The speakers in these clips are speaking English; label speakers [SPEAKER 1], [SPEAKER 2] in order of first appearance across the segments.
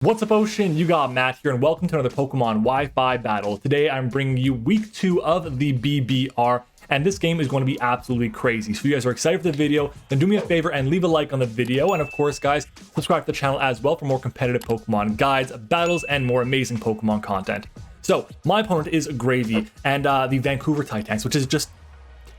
[SPEAKER 1] What's up, Ocean? You got Matt here, and welcome to another Pokemon Wi-Fi battle. Today, I'm bringing you week 2 of the BBR, and this game is going to be absolutely crazy. So if you guys are excited for the video, then do me a favor and leave a like on the video. And of course, guys, subscribe to the channel as well for more competitive Pokemon guides, battles, and more amazing Pokemon content. So my opponent is Gravy and the Vancouver Titans, which is just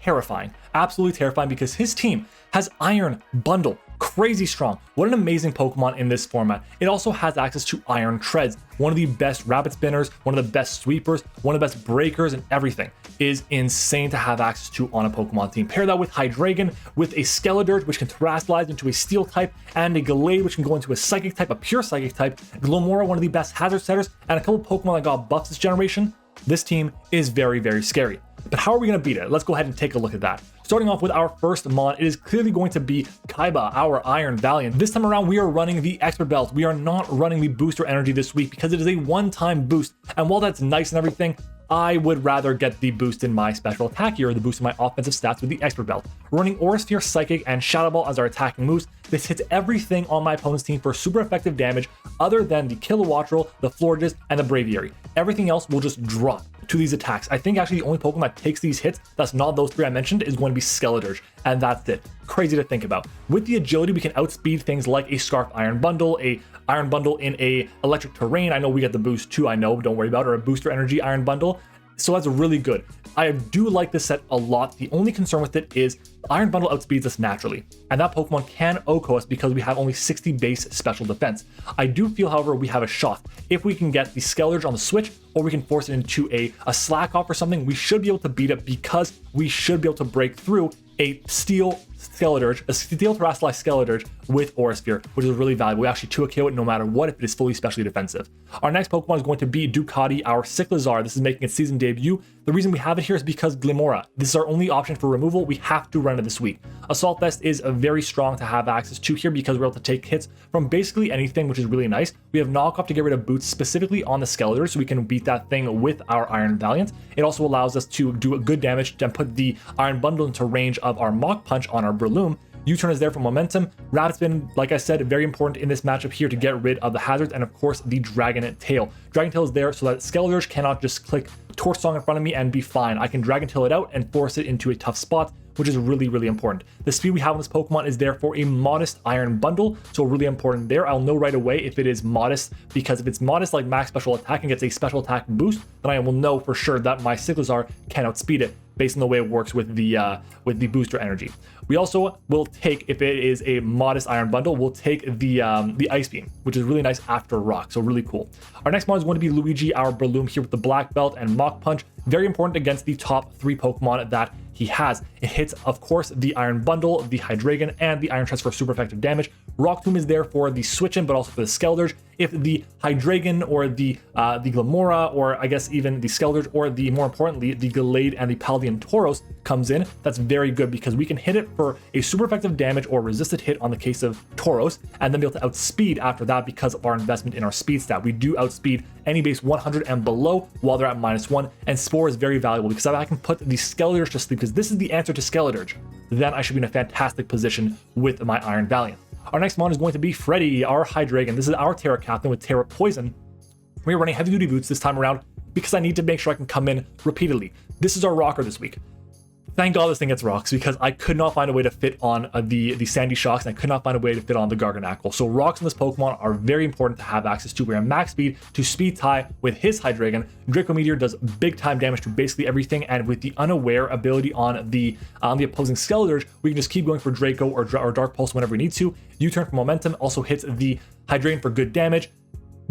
[SPEAKER 1] terrifying. Absolutely terrifying because his team has Iron Bundle. Crazy strong. What an amazing Pokemon in this format. It also has access to Iron Treads, one of the best rabbit spinners, one of the best sweepers, one of the best breakers, and everything is insane to have access to on a Pokemon team. Pair that with Hydreigon, with a Skeledirge, which can terastallize into a Steel type, and a Gallade, which can go into a Psychic type, a pure Psychic type, Glimmora, one of the best hazard setters, and a couple of Pokemon that got buffs this generation. This team is very, very scary. But how are we going to beat it? Let's go ahead and take a look at that. Starting off with our first mon, it is clearly going to be Kaiba, our Iron Valiant. This time around, we are running the Expert Belt. We are not running the Booster Energy this week because it is a one-time boost. And while that's nice and everything, I would rather get the boost in my special attack here, or the boost in my offensive stats with the Expert Belt. Running Aura Sphere, Psychic, and Shadow Ball as our attacking moves, this hits everything on my opponent's team for super effective damage other than the Kilowattrel, the Florges, and the Braviary. Everything else will just drop to these attacks. I think actually the only Pokemon that takes these hits that's not those three I mentioned is going to be Skeledirge, and that's it. Crazy to think about. With the agility, we can outspeed things like a Scarf Iron Bundle, a Iron Bundle in a Electric Terrain. I know we get the boost too, I know, don't worry about it, or a Booster Energy Iron Bundle. So that's really good. I do like this set a lot. The only concern with it is Iron Bundle outspeeds us naturally, and that Pokemon can OHKO us because we have only 60 base special defense. I do feel, however, we have a shot. If we can get the Skeledirge on the switch, or we can force it into a Slack Off or something, we should be able to beat it because we should be able to break through a Steel Skeledirge, a Steel Terastallize Skeledirge with Aura Sphere, which is really valuable. We actually 2-KO it no matter what if it is fully specially defensive. Our next Pokemon is going to be Ducati, our Cyclizar. This is making its season debut. The reason we have it here is because Glimmora. This is our only option for removal. We have to run it this week. Assault Vest is very strong to have access to here because we're able to take hits from basically anything, which is really nice. We have Knockoff to get rid of boots specifically on the Skeledirge, so we can beat that thing with our Iron Valiant. It also allows us to do a good damage and put the Iron Bundle into range of our Mach Punch on our Breloom. U-turn is there for momentum. Rapid Spin, like I said, very important in this matchup here to get rid of the hazards, and of course the Dragon Tail. Dragon Tail is there so that Skeledirge cannot just click Torch Song in front of me and be fine. I can Dragon Tail it out and force it into a tough spot, which is really, really important. The speed we have on this Pokemon is there for a modest Iron Bundle, so really important there. I'll know right away if it is modest, because if it's modest like max special attack and gets a special attack boost, then I will know for sure that my Cyclizar can outspeed it based on the way it works with the booster energy. We also will take, if it is a modest Iron Bundle, we'll take the Ice Beam, which is really nice after Rock, so really cool. Our next one is going to be Luigi, our Breloom here with the Black Belt and Mach Punch. Very important against the top 3 Pokemon that he has. It hits, of course, the Iron Bundle, the Hydreigon, and the Iron Treads for super effective damage. Rock Tomb is there for the switch-in, but also for the Skeledirge. If the Hydreigon or the Glimmora, or I guess even the Skeledirge, or the, more importantly, the Gallade and the Paldean Tauros comes in, that's very good because we can hit it for a super effective damage or resisted hit on the case of Tauros, and then be able to outspeed after that because of our investment in our speed stat. We do outspeed any base 100 and below while they're at -1, and Spore is very valuable because if I can put the Skeledirge to sleep, because this is the answer to Skeledirge, then I should be in a fantastic position with my Iron Valiant. Our next mon is going to be Freddy, our Hydreigon. This is our Terra Captain with Terra Poison. We're running heavy duty boots this time around because I need to make sure I can come in repeatedly. This is our rocker this week. Thank God this thing gets rocks because I could not find a way to fit on the Sandy Shocks, and I could not find a way to fit on the Garganacl. So rocks in this Pokemon are very important to have access to. We're at max speed to speed tie with his Hydreigon. Draco Meteor does big time damage to basically everything, and with the Unaware ability on the opposing Skeledirge, we can just keep going for Draco or Dark Pulse whenever we need to. U-turn for momentum also hits the Hydreigon for good damage.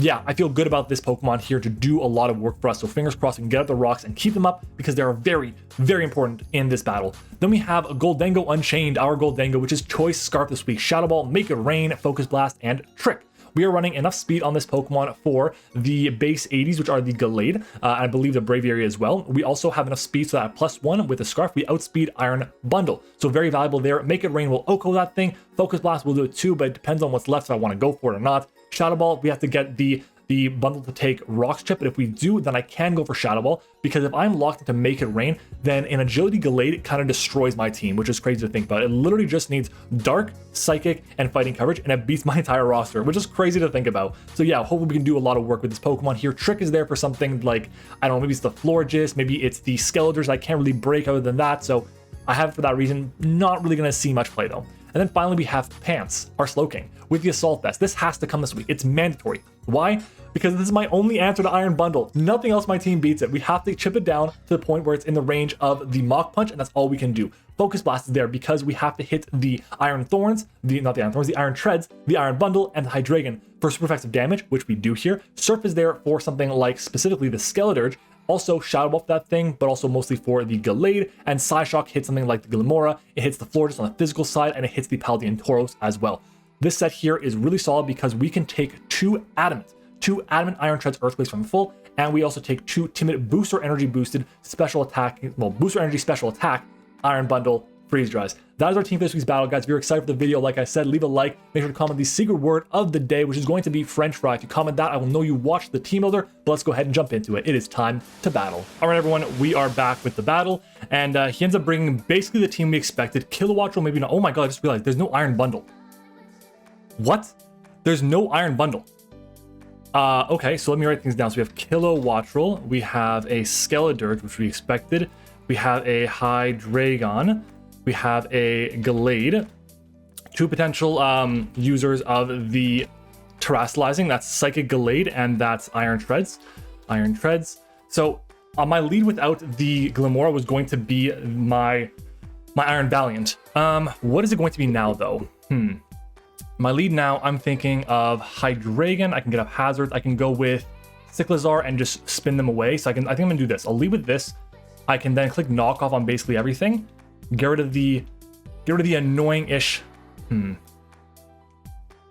[SPEAKER 1] Yeah, I feel good about this Pokemon here to do a lot of work for us. So fingers crossed we can get up the rocks and keep them up because they are very, very important in this battle. Then we have Goldengo Unchained, our Goldengo, which is Choice Scarf this week. Shadow Ball, Make It Rain, Focus Blast, and Trick. We are running enough speed on this Pokemon for the base 80s, which are the Gallade, and I believe the Braviary as well. We also have enough speed so that at +1 with the Scarf, we outspeed Iron Bundle. So very valuable there. Make It Rain will OHKO that thing. Focus Blast will do it too, but it depends on what's left if I want to go for it or not. Shadow Ball, we have to get the the bundle to take Rock's Chip, but if we do, then I can go for Shadow Ball, because if I'm locked into Make It Rain, then an Agility Gallade kind of destroys my team, which is crazy to think about. It literally just needs Dark, Psychic, and Fighting coverage, and it beats my entire roster, which is crazy to think about. So yeah, hopefully we can do a lot of work with this Pokemon here. Trick is there for something like, I don't know, maybe it's the Florges, maybe it's the Skeletors I can't really break other than that, so I have it for that reason. Not really going to see much play though. And then finally we have Pants, our Slowking, with the Assault Vest. This has to come this week. It's mandatory. Why? Because this is my only answer to Iron Bundle. Nothing else my team beats it. We have to chip it down to the point where it's in the range of the Mach Punch, and that's all we can do. Focus Blast is there because we have to hit the Iron Thorns, the Iron Treads, the Iron Bundle, and the Hydreigon for super effective damage, which we do here. Surf is there for something like specifically the Skeledirge, also Shadow Ball for that thing, but also mostly for the Gallade, and Psyshock hits something like the Glimora, it hits the Florges on the physical side, and it hits the Paldean Tauros as well. This set here is really solid because we can take two Adamant Iron Treads Earthquakes from full, and we also take two Timid Booster Energy boosted special attack, Booster Energy special attack, Iron Bundle, Freeze Dries. That is our team for this week's battle, guys. If you're excited for the video, like I said, leave a like. Make sure to comment the secret word of the day, which is going to be French fry. If you comment that, I will know you watched the team builder, but let's go ahead and jump into it. It is time to battle. All right, everyone, we are back with the battle, and he ends up bringing basically the team we expected. Kilowatts, or maybe not. Oh my god, I just realized there's no Iron Bundle. What? There's no Iron Bundle. Okay, so let me write things down. So we have Kilowattrel, we have a Skeledirge, which we expected, we have a Hydreigon, we have a Gallade, two potential users of the Terastallizing, that's Psychic Gallade, and that's Iron Treads. So my lead without the Glimora was going to be my Iron Valiant. What is it going to be now, though? My lead now, I'm thinking of Hydreigon. I can get up Hazards. I can go with Cyclizar and just spin them away. So I think I'm gonna do this. I'll lead with this. I can then click knockoff on basically everything. Get rid of the annoying-ish.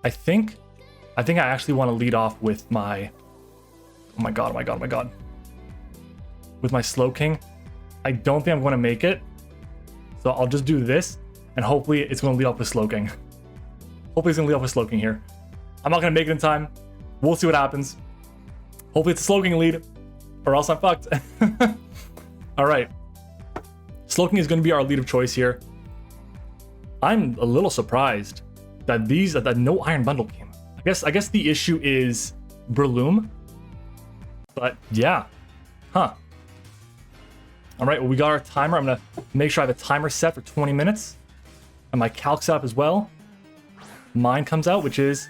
[SPEAKER 1] I think I actually want to lead off with my. Oh my god! With my Slowking. I don't think I'm going to make it. So I'll just do this, and hopefully it's going to lead off with Slowking. Hopefully it's going to lead off with Slowking here. I'm not going to make it in time. We'll see what happens. Hopefully it's a Slowking lead, or else I'm fucked. All right. Slowking is going to be our lead of choice here. I'm a little surprised that that no Iron Bundle came. I guess the issue is Breloom. But yeah. Huh. All right, well, we got our timer. I'm going to make sure I have a timer set for 20 minutes. And my calc set up as well. Mine comes out, which is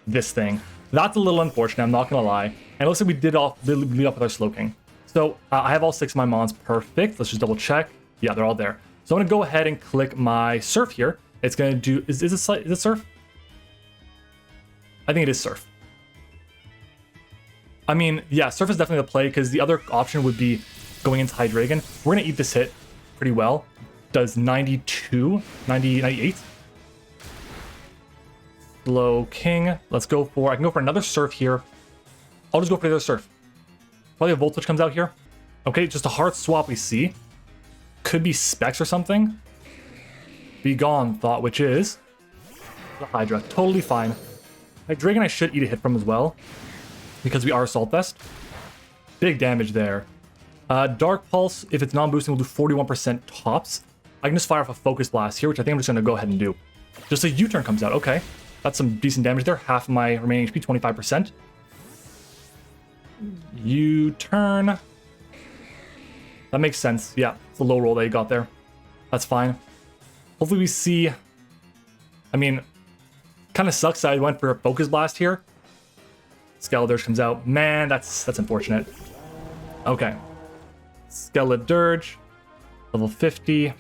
[SPEAKER 1] this thing. That's a little unfortunate, I'm not going to lie. And it looks like we did lead off with our Slowking. So I have all 6 of my Mons perfect. Let's just double check. Yeah, they're all there. So I'm going to go ahead and click my Surf here. It's going to do, is it Surf? I think it is Surf. I mean, yeah, Surf is definitely the play because the other option would be going into Hydreigon. We're going to eat this hit pretty well. Does 92, 98. Slowking. Let's go for, I can go for another Surf here. I'll just go for the other Surf. Probably a Voltage comes out here. Okay, just a hard swap we see. Could be Specs or something. Be Gone thought, which is the Hydra. Totally fine. Hydreigon I should eat a hit from as well, because we are Assault Vest. Big damage there. Dark Pulse, if it's non-boosting, will do 41% tops. I can just fire off a Focus Blast here, which I think I'm just going to go ahead and do. Just a U-turn comes out. Okay. That's some decent damage there. Half of my remaining HP, 25%. U-turn. That makes sense. Yeah, it's a low roll that you got there. That's fine. Hopefully we see... I mean, kind of sucks that I went for a Focus Blast here. Skeledirge comes out. Man, that's unfortunate. Okay. Skeledirge. Level 50.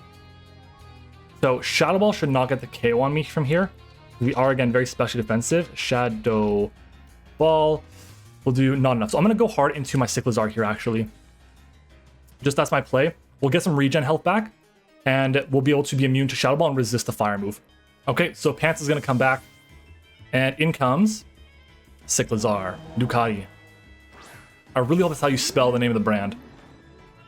[SPEAKER 1] So Shadow Ball should not get the KO on me from here. We are, again, very specially defensive. Shadow Ball will do not enough. So I'm going to go hard into my Cyclizar here, actually. Just that's my play. We'll get some regen health back, and we'll be able to be immune to Shadow Ball and resist the fire move. Okay, so Pants is going to come back, and in comes Cyclizar, Ducati. I really hope that's how you spell the name of the brand.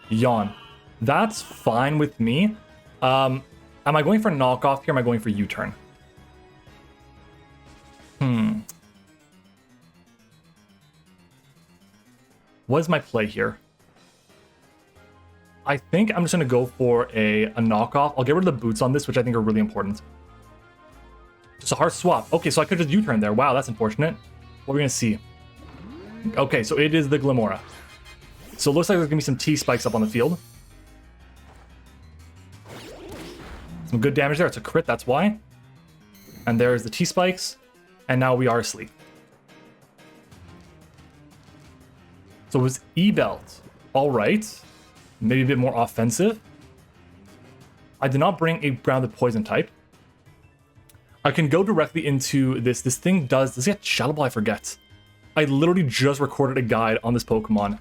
[SPEAKER 1] Yawn. That's fine with me. Am I going for knockoff here? Am I going for U-turn? What is my play here? I think I'm just going to go for a knockoff. I'll get rid of the boots on this, which I think are really important. Just a hard swap. Okay, so I could just U-turn there. Wow, that's unfortunate. What are we going to see? Okay, so it is the Glimmora. So it looks like there's going to be some T-spikes up on the field. Some good damage there. It's a crit, that's why. And there's the T-spikes. And now we are asleep. So it was E-Belt. All right. Maybe a bit more offensive. I did not bring a grounded poison type. I can go directly into this. This thing does it get Shadow Ball? I forget. I literally just recorded a guide on this Pokemon.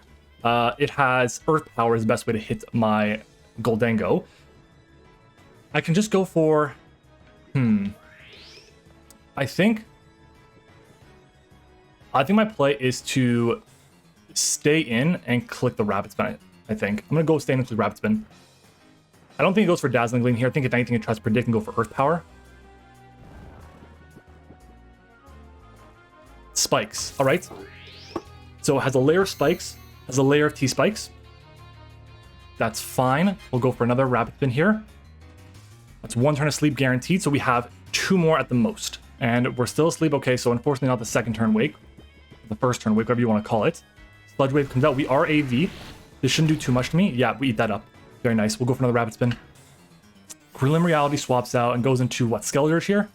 [SPEAKER 1] It has Earth Power is the best way to hit my Goldango. I can just go for... I think my play is to stay in and click the Rapid Spin, I think. I'm going to go stay in and click Rapid Spin. I don't think it goes for Dazzling Gleam here. I think if anything it tries to predict and go for Earth Power. Spikes. All right. So it has a layer of spikes, has a layer of T-spikes. That's fine. We'll go for another Rapid Spin here. That's one turn of sleep guaranteed, so we have 2 more at the most. And we're still asleep. Okay, so unfortunately not the second turn wake. The first turn wake, whatever you want to call it. Sludge Wave comes out. We are AV. This shouldn't do too much to me. Yeah, we eat that up. Very nice. We'll go for another Rapid Spin. Grillim Reality swaps out and goes into what? Skeledirge here?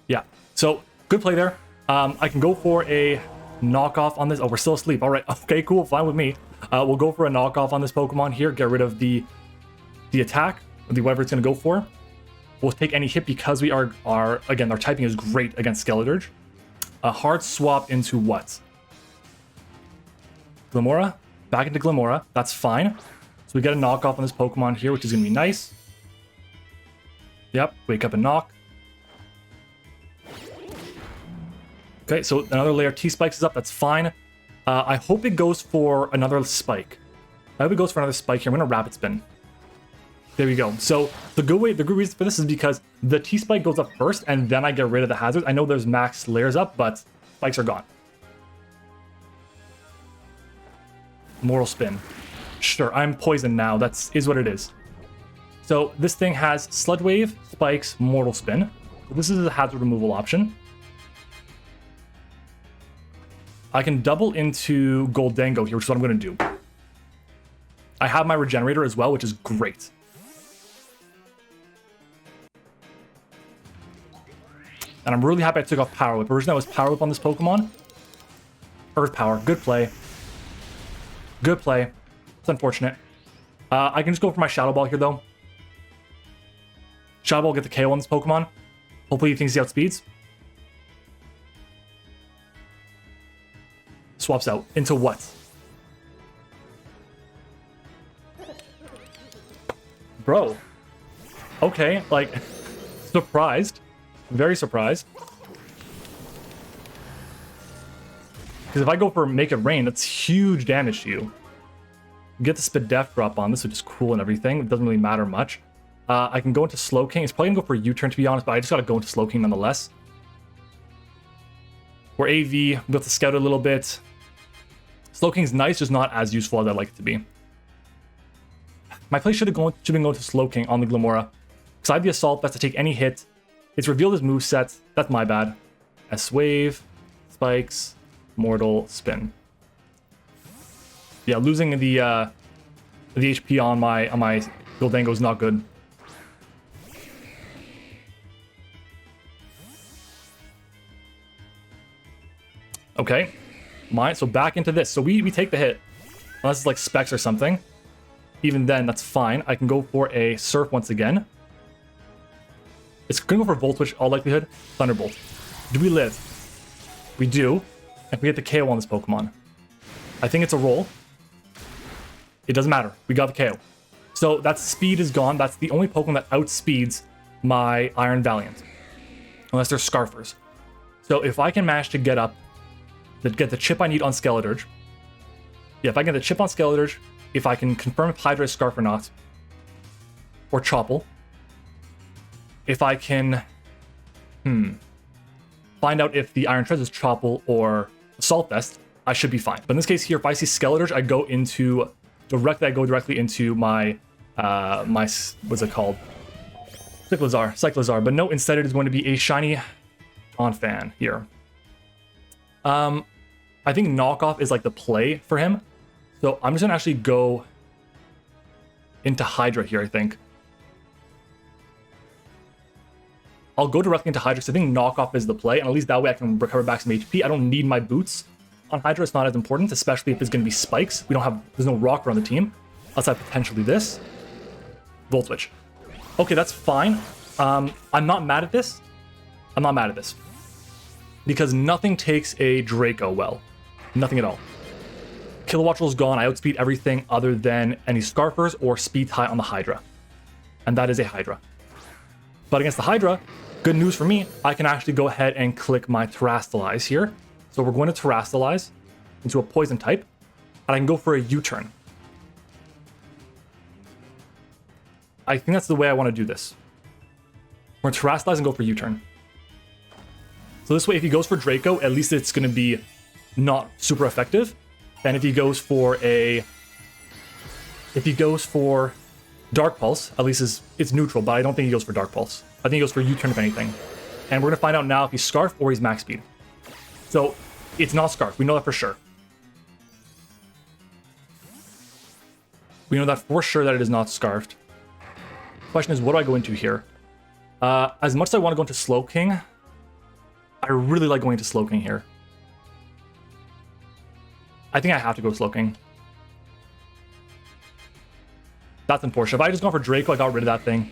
[SPEAKER 1] Yeah. So, good play there. I can go for a knockoff on this. Oh, we're still asleep. All right. Okay, cool. Fine with me. We'll go for a knockoff on this Pokemon here. Get rid of the attack, or whatever it's going to go for. We'll take any hit because we are again, our typing is great against Skeledirge. A hard swap into what? Glimmora. Back into Glimmora. That's fine. So we get a knockoff on this Pokemon here, which is going to be nice. Yep. Wake up and knock. Okay, so another layer of T-spikes is up. That's fine. I hope it goes for another spike. I hope it goes for another spike here. I'm going to Rapid Spin. There we go. So the good reason for this is because the T-spike goes up first, and then I get rid of the hazards. I know there's max layers up, but spikes are gone. Mortal Spin. Sure, I'm poisoned now. Is what it is. So this thing has Sludge Wave, Spikes, Mortal Spin. This is a hazard removal option. I can double into Goldango here, which is what I'm going to do. I have my Regenerator as well, which is great. And I'm really happy I took off Power Whip. Originally, that was Power Whip on this Pokemon. Earth Power. Good play. Good play. It's unfortunate. I can just go for my Shadow Ball here, though. Shadow Ball will get the KO on this Pokemon. Hopefully he thinks he outspeeds. Swaps out. Into what? Bro. Okay, like, surprised. Very surprised. Because if I go for Make It Rain, that's huge damage to you. Get the Spidef drop on this, which is cool and everything. It doesn't really matter much. I can go into Slowking. It's probably going to go for a U-turn, to be honest, but I just got to go into Slowking nonetheless. We're AV. We have to scout a little bit. Slowking's nice, just not as useful as I'd like it to be. My play should have been going to Slowking on the Glimmora. Because I have the Assault Vest to take any hit. It's revealed his moveset. That's my bad. S-Wave, Spikes, Mortal Spin. Yeah, losing the HP on my Goldango is not good. Okay. So back into this. So we take the hit. Unless it's like Specs or something. Even then, that's fine. I can go for a Surf once again. It's going to go for Volt Switch, all likelihood. Thunderbolt. Do we live? We do. And we get the KO on this Pokemon. I think it's a roll. It doesn't matter. We got the KO. So that speed is gone. That's the only Pokemon that outspeeds my Iron Valiant. Unless they're Scarfers. So if I can manage to get the chip I need on Skeledirge. Yeah, if I get the chip on Skeledirge, if I can confirm if Hydra is Scarf or not. Or Chople. If I can find out if the Iron Treads is Chople or Assault Vest, I should be fine. But in this case here, if I see Skeletor's, I go directly into my what's it called? Cyclozar. But no, instead it is going to be a shiny Donphan here. I think knockoff is like the play for him. So I'm just gonna actually go into Hydra here, I think. I'll go directly into Hydra because I think knockoff is the play, and at least that way I can recover back some HP. I don't need my boots on Hydra. It's not as important, especially if it's going to be spikes. There's no rocker on the team, outside potentially this. Volt Switch. Okay, that's fine. I'm not mad at this. Because nothing takes a Draco well. Nothing at all. Kilowatt Roll's gone. I outspeed everything other than any Scarfers or speed high on the Hydra. And that is a Hydra. But against the Hydra, good news for me, I can actually go ahead and click my Terrastalize here. So we're going to Terrastalize into a poison type, and I can go for a U-turn. I think that's the way I want to do this. We're going to Terrastalize and go for U-turn. So this way, if he goes for Draco, at least it's going to be not super effective. And if he goes for Dark Pulse, at least it's neutral, but I don't think he goes for Dark Pulse. I think he goes for U-turn if anything. And we're going to find out now if he's Scarf or he's max speed. So it's not Scarf. We know that for sure. We know that for sure that it is not Scarfed. Question is, what do I go into here? As much as I want to go into Slowking, I really like going into Slowking here. I think I have to go Slowking. That's unfortunate. If I just gone for Draco, I got rid of that thing.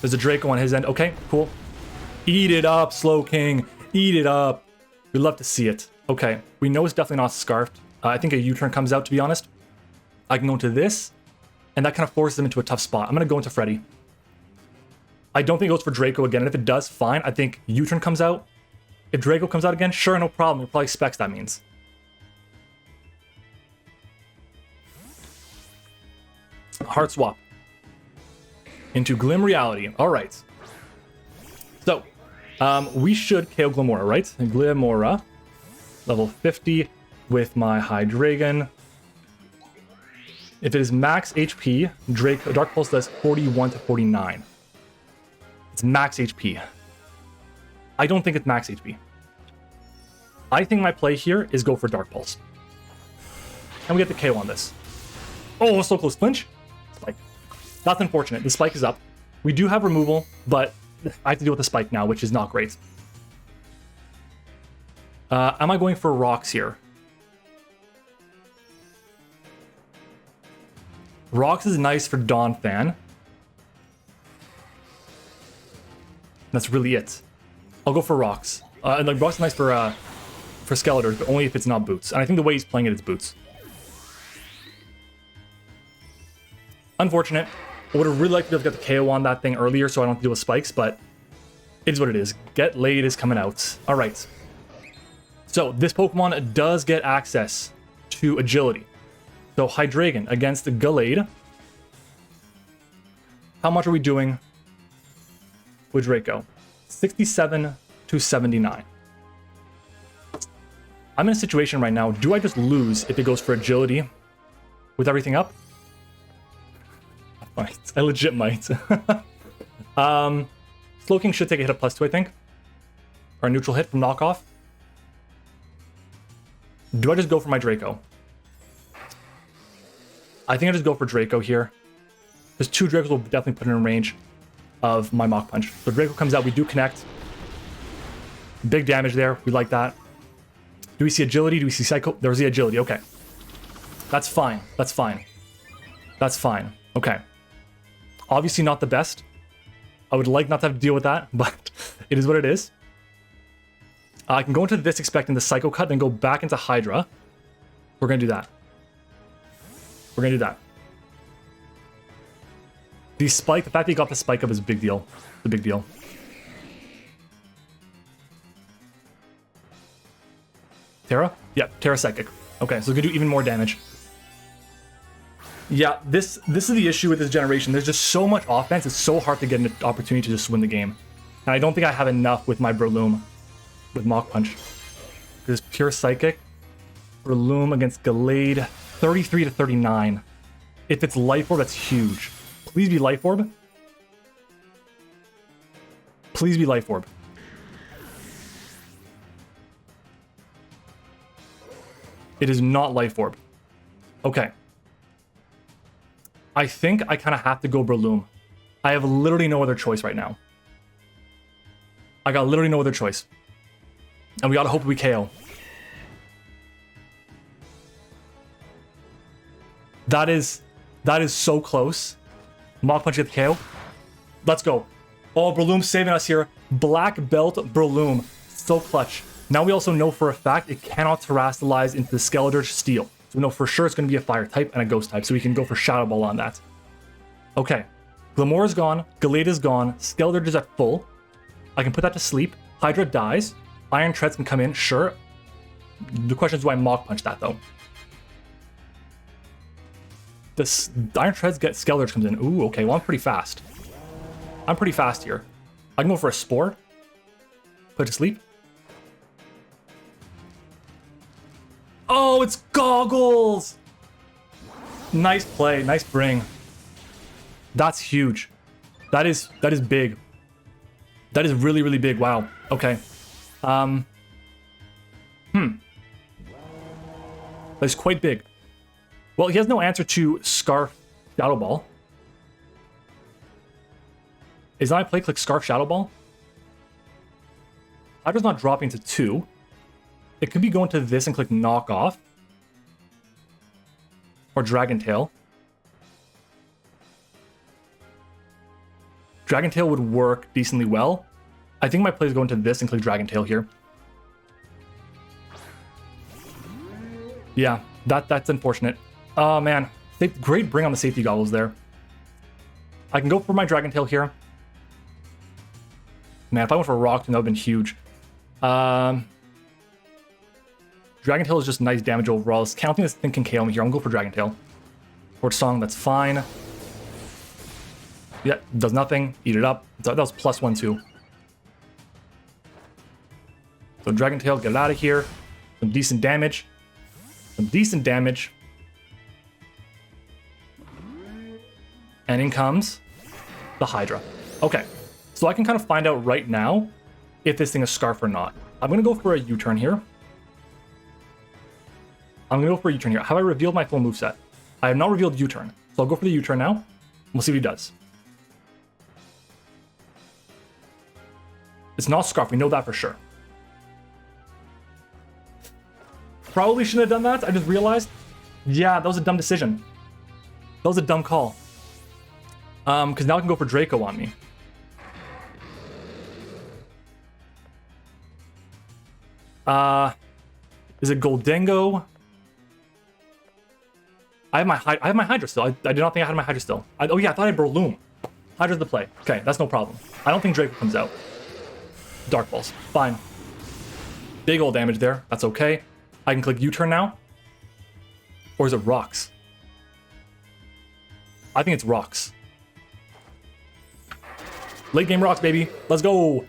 [SPEAKER 1] There's a Draco on his end. Okay, cool. Eat it up, Slowking. Eat it up. We'd love to see it. Okay, we know it's definitely not Scarfed. I think a U-turn comes out, to be honest. I can go into this, and that kind of forces him into a tough spot. I'm going to go into Freddy. I don't think it goes for Draco again, and if it does, fine. I think U-turn comes out. If Draco comes out again, sure, no problem. It probably specs, that means. Heart swap into Glim Reality. All right. So, we should KO Glimora, right? Glimora, level 50 with my Hydreigon. If it is max HP, Dark Pulse does 41 to 49. It's max HP. I don't think it's max HP. I think my play here is go for Dark Pulse. And we get the KO on this. Oh, so close. Flinch. Spike. That's unfortunate. The spike is up. We do have removal, but I have to deal with the spike now, which is not great. Am I going for rocks here? Rocks is nice for Donphan. That's really it. I'll go for rocks. And like rocks is nice for Skeletor, but only if it's not boots. And I think the way he's playing it is boots. Unfortunate. I would have really liked to be able to get the KO on that thing earlier so I don't have to deal with spikes, but it is what it is. Gallade is coming out. All right. So this Pokemon does get access to agility. So Hydreigon against Gallade. How much are we doing with Draco? 67 to 79. I'm in a situation right now. Do I just lose if it goes for agility with everything up? I might. I legit might. Slowking should take a hit of +2, I think. Or a neutral hit from knockoff. Do I just go for my Draco? I think I just go for Draco here. Because 2 Dracos will definitely put it in range of my Mach Punch. So Draco comes out, we do connect. Big damage there, we like that. Do we see agility? Do we see Psycho? There's the agility, okay. That's fine, that's fine. That's fine, okay. Obviously not the best. I would like not to have to deal with that, but it is what it is. I can go into this expecting the Psycho Cut, then go back into Hydra. We're gonna do that. We're gonna do that. The spike, the fact that he got the spike up is a big deal. It's a big deal. Terra? Yeah, Terra Psychic. Okay, so we're gonna do even more damage. Yeah, this is the issue with this generation. There's just so much offense, it's so hard to get an opportunity to just win the game. And I don't think I have enough with my Breloom with Mach Punch. Because pure Psychic, Breloom against Gallade. 33 to 39. If it's Life Orb, that's huge. Please be Life Orb. Please be Life Orb. It is not Life Orb. Okay. I think I kind of have to go Breloom. I have literally no other choice right now. I got literally no other choice. And we gotta hope we KO. That is so close. Mach Punch at the KO. Let's go. Oh, Breloom saving us here. Black Belt Breloom. So clutch. Now we also know for a fact it cannot terrestrialize into the Skeletor Steel. So we know for sure it's going to be a Fire type and a Ghost type. So we can go for Shadow Ball on that. Okay. Glamour is gone. Gallade is gone. Skeletor is at full. I can put that to sleep. Hydra dies. Iron Treads can come in. Sure. The question is, do I Mach Punch that though? The Iron Treads get Skeletor comes in. Ooh, okay. Well, I'm pretty fast. I'm pretty fast here. I can go for a Spore. Put it to sleep. Oh, it's Goggles! Nice play. Nice bring. That's huge. That is big. That is really, really big. Wow. Okay. That's quite big. Well, he has no answer to Scarf Shadow Ball. Is that my play? Click Scarf Shadow Ball? Hydra's not dropping to 2. It could be going to this and click Knock Off. Or Dragon Tail. Dragon Tail would work decently well. I think my play is going to this and click Dragon Tail here. Yeah, that's unfortunate. Oh man, great bring on the safety goggles there. I can go for my Dragon Tail here. Man, if I went for a Rock, that would have been huge. Dragon Tail is just nice damage overall. Counting this thing can KO me here. I'm gonna go for Dragon Tail. Forward Song, that's fine. Yeah, does nothing. Eat it up. That was +1 too. So Dragon Tail, get out of here. Some decent damage. Some decent damage. And in comes the Hydra. Okay, so I can kind of find out right now if this thing is Scarf or not. I'm going to go for a U-turn here. Have I revealed my full moveset? I have not revealed U-turn. So I'll go for the U-turn now. We'll see what he does. It's not Scarf. We know that for sure. Probably shouldn't have done that. I just realized. Yeah, that was a dumb decision. That was a dumb call. Because now I can go for Draco on me. Is it Goldengo? I have my Hydra still. I did not think I had my Hydra still. Oh yeah, I thought I had Breloom. Hydra's the play. Okay, that's no problem. I don't think Draco comes out. Dark Balls. Fine. Big old damage there. That's okay. I can click U-turn now. Or is it Rocks? I think it's Rocks. Late game Rocks, baby. Let's go.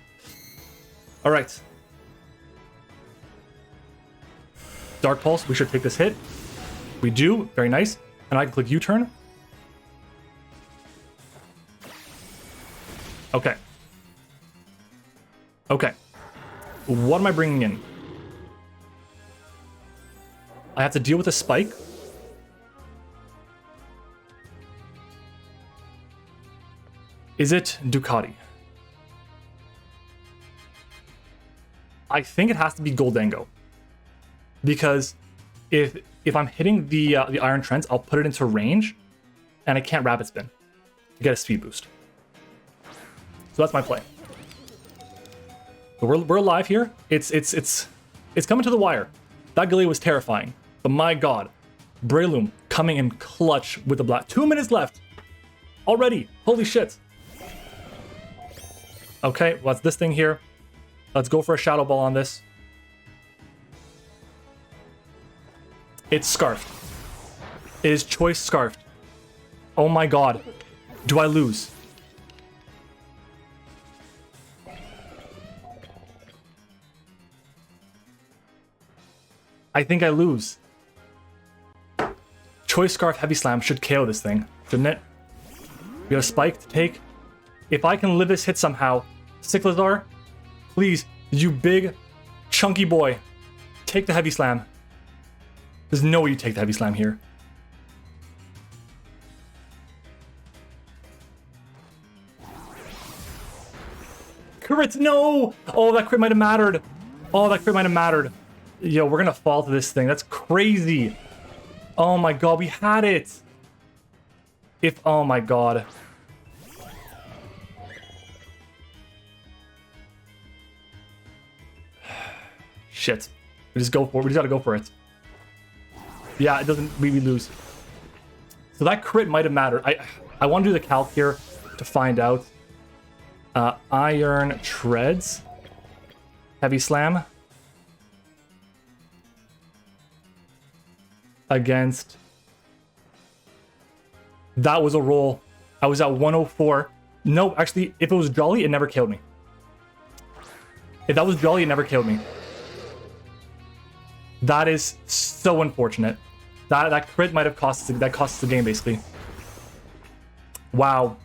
[SPEAKER 1] All right. Dark Pulse. We should take this hit. We do. Very nice. And I can click U-turn. Okay. Okay. What am I bringing in? I have to deal with a Spike. Is it Ducati? I think it has to be Goldengo. Because if I'm hitting the Iron Trends, I'll put it into range, and I can't Rapid Spin to get a speed boost. So that's my play. But we're alive here. It's coming to the wire. That Gallade was terrifying. But my god, Breloom coming in clutch with the black. 2 minutes left already. Holy shit. Okay, well, that's this thing here. Let's go for a Shadow Ball on this. It's Scarfed. It is Choice Scarfed. Oh my god. Do I lose? I think I lose. Choice Scarf Heavy Slam should KO this thing, shouldn't it? We got a spike to take. If I can live this hit somehow, Cyclizar, please, you big, chunky boy, take the Heavy Slam. There's no way you take the Heavy Slam here. Crit, no! Oh, that crit might have mattered. Oh, that crit might have mattered. Yo, we're gonna fall to this thing. That's crazy. Oh my god, we had it. Oh my god. Shit. We just go for it. We just gotta go for it. Yeah, it doesn't, we lose. So that crit might have mattered. I want to do the calc here to find out. Iron Treads. Heavy Slam. Against. That was a roll. I was at 104. No, actually, if it was Jolly, it never killed me. If that was Jolly, it never killed me. That is so unfortunate. That crit might have cost us the game, basically. Wow.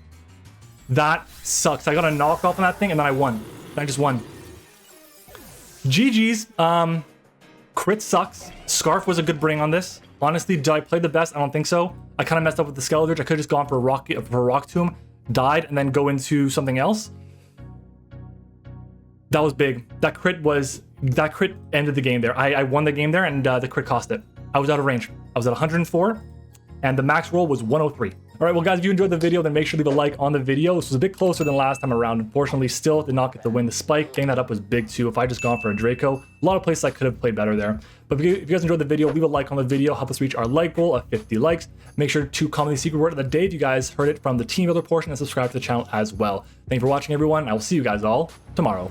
[SPEAKER 1] That sucks. I got a knockoff on that thing, and then I won. I just won. GG's. Crit sucks. Scarf was a good bring on this. Honestly, did I play the best? I don't think so. I kind of messed up with the Skeletor. I could have just gone for a Rock Tomb, died, and then go into something else. That was big. That crit ended the game there. I won the game there, and the crit cost it. I was out of range. I was at 104, and the max roll was 103. All right, well, guys, if you enjoyed the video, then make sure to leave a like on the video. This was a bit closer than last time around. Unfortunately, still did not get the win. The spike, getting that up was big too. If I just gone for a Draco, a lot of places I could have played better there. But if you guys enjoyed the video, leave a like on the video. Help us reach our like goal of 50 likes. Make sure to comment the secret word of the day if you guys heard it from the team builder portion, and subscribe to the channel as well. Thank you for watching, everyone. I will see you guys all tomorrow.